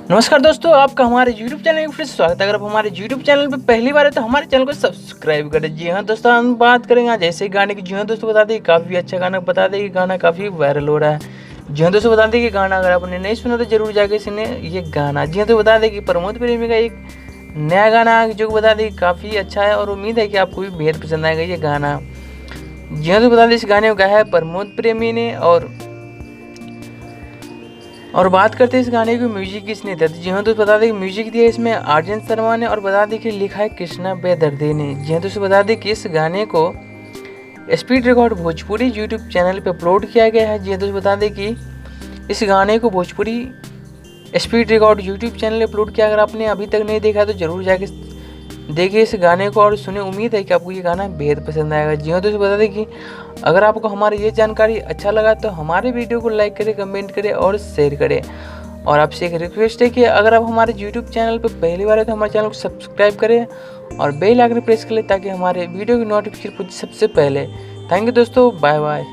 नमस्कार दोस्तों, आपका हमारे YouTube चैनल में फिर से स्वागत है। अगर आप हमारे YouTube चैनल पर पहली बार है तो हमारे चैनल को सब्सक्राइब करें। जी हाँ दोस्तों, हम बात करेंगे आज ऐसे गाने की। जी हाँ दोस्तों, बता दें काफ़ी अच्छा गाना, बता दें कि गाना काफ़ी वायरल हो रहा है। जी हाँ दोस्तों, बता दें कि गाना अगर आपने नहीं सुना तो जरूर जाके सुने ये गाना। जी हाँ तो बता दें कि प्रमोद प्रेमी का एक नया गाना जो बता दें काफ़ी अच्छा है और उम्मीद है कि आपको भी बेहद पसंद आएगा ये गाना। जी हाँ तो बता दें इस गाने को गाया है प्रमोद प्रेमी ने। और बात करते हैं इस गाने की म्यूजिक किसने दिया। जी हाँ तो बता दें कि म्यूजिक दिया इसमें आर्यन शर्मा ने और बता दें कि लिखा है कृष्णा बेदर्दे ने। जी हाँ तो बता दें कि इस गाने को speed record Bhojpuri YouTube channel पे अपलोड किया गया है। जी हाँ तो बता दें कि इस गाने को Bhojpuri speed record YouTube channel पर अपलोड किया। अगर आपने अभी तक नहीं देखा तो जरूर जाके देखिए इस गाने को और सुने। उम्मीद है कि आपको ये गाना बेहद पसंद आएगा। जी हाँ दोस्तों, बता दें कि अगर आपको हमारी ये जानकारी अच्छा लगा तो हमारे वीडियो को लाइक करें, कमेंट करें और शेयर करें। और आपसे एक रिक्वेस्ट है कि अगर आप हमारे यूट्यूब चैनल पर पहली बार है तो हमारे चैनल को सब्सक्राइब करें और बेल आइकन प्रेस करें ताकि हमारे वीडियो की नोटिफिकेशन सबसे पहले। थैंक यू दोस्तों, बाय बाय।